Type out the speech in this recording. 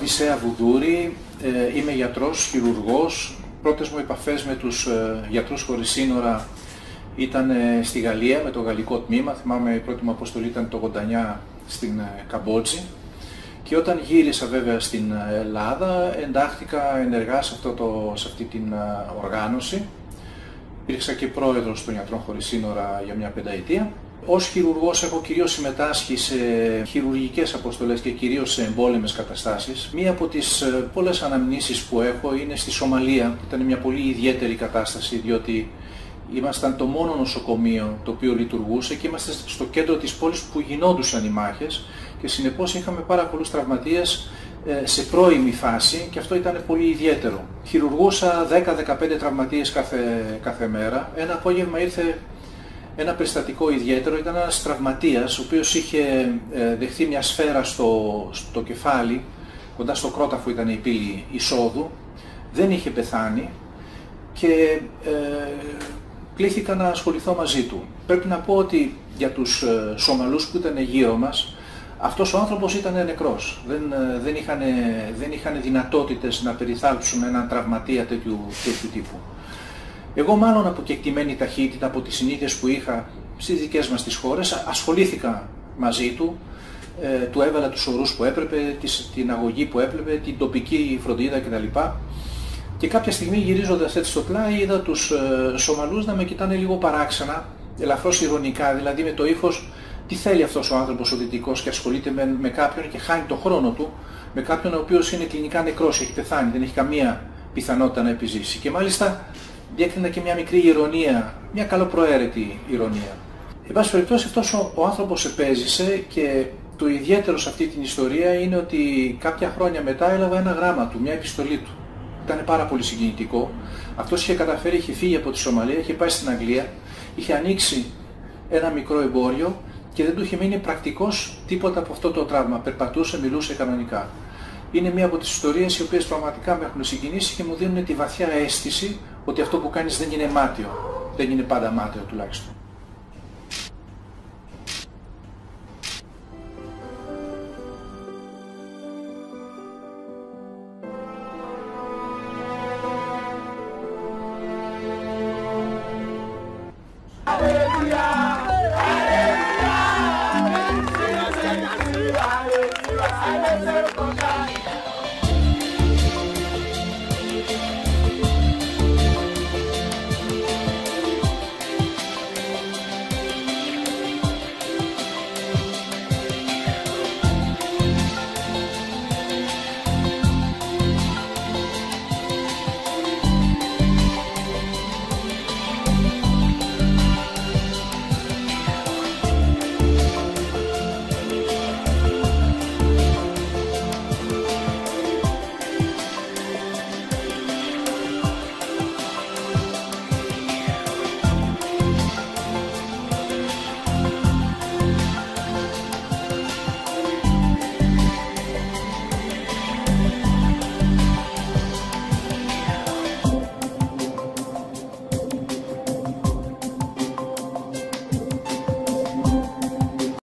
Οδυσσέα Βουδούρη, είμαι γιατρός, χειρουργός. Πρώτες μου επαφές με τους γιατρούς χωρίς σύνορα ήταν στη Γαλλία με το γαλλικό τμήμα. Θυμάμαι η πρώτη μου αποστολή ήταν το 89 στην Καμπότζη. Και όταν γύρισα βέβαια στην Ελλάδα εντάχθηκα ενεργά σε αυτή την οργάνωση. Υπήρξα και πρόεδρος των Γιατρών Χωρίς Σύνορα για μια πενταετία. Ως χειρουργός έχω κυρίως συμμετάσχει σε χειρουργικές αποστολές και κυρίως σε εμπόλεμες καταστάσεις. Μία από τις πολλές αναμνήσεις που έχω είναι στη Σομαλία. Ήταν μια πολύ ιδιαίτερη κατάσταση, διότι ήμασταν το μόνο νοσοκομείο το οποίο λειτουργούσε και είμαστε στο κέντρο της πόλης που γινόντουσαν οι μάχες και συνεπώς είχαμε πάρα πολλούς τραυματίες σε πρώιμη φάση και αυτό ήταν πολύ ιδιαίτερο. Χειρουργούσα 10-15 τραυματίες κάθε μέρα. Ένα απόγευμα ήρθε ένα περιστατικό ιδιαίτερο, ήταν ένας τραυματίας ο οποίος είχε δεχθεί μια σφαίρα στο κεφάλι, κοντά στο κρόταφο ήταν η πύλη εισόδου, δεν είχε πεθάνει και κλήθηκα να ασχοληθώ μαζί του. Πρέπει να πω ότι για τους Σομαλούς που ήταν γύρω μας, αυτός ο άνθρωπος ήταν νεκρός. Δεν είχαν δυνατότητες να περιθάλψουν έναν τραυματία τέτοιου τύπου. Εγώ μάλλον από κεκτημένη ταχύτητα, από τις συνήθειες που είχα στις δικές μας τις χώρες, ασχολήθηκα μαζί του, του έβαλα τους ορούς που έπρεπε, την αγωγή που έπρεπε, την τοπική φροντίδα κτλ. Και κάποια στιγμή γυρίζοντας έτσι στο πλάι είδα τους Σομαλούς να με κοιτάνε λίγο παράξενα, ελαφρώς ηρωνικά, δηλαδή με το ύφος τι θέλει αυτός ο άνθρωπος ο δυτικός και ασχολείται με κάποιον και χάνει το χρόνο του, με κάποιον ο οποίος είναι κλινικά νεκρός, έχει πεθάνει, δεν έχει καμία πιθανότητα να επιζήσει. Και μάλιστα διέκρινα και μια μικρή ηρωνία, μια καλοπροαίρετη ηρωνία. Εν πάση περιπτώσει αυτός ο άνθρωπος επέζησε και το ιδιαίτερο σε αυτή την ιστορία είναι ότι κάποια χρόνια μετά έλαβα ένα γράμμα του, μια επιστολή του. Ήταν πάρα πολύ συγκινητικό. Αυτός είχε καταφέρει, είχε φύγει από τη Σομαλία, είχε πάει στην Αγγλία, είχε ανοίξει ένα μικρό εμπόριο και δεν του είχε μείνει πρακτικός τίποτα από αυτό το τραύμα. Περπατούσε, μιλούσε κανονικά. Είναι μία από τις ιστορίες οι οποίες πραγματικά με έχουν συγκινήσει και μου δίνουν τη βαθιά αίσθηση ότι αυτό που κάνεις δεν είναι μάταιο. Δεν είναι πάντα μάταιο τουλάχιστον.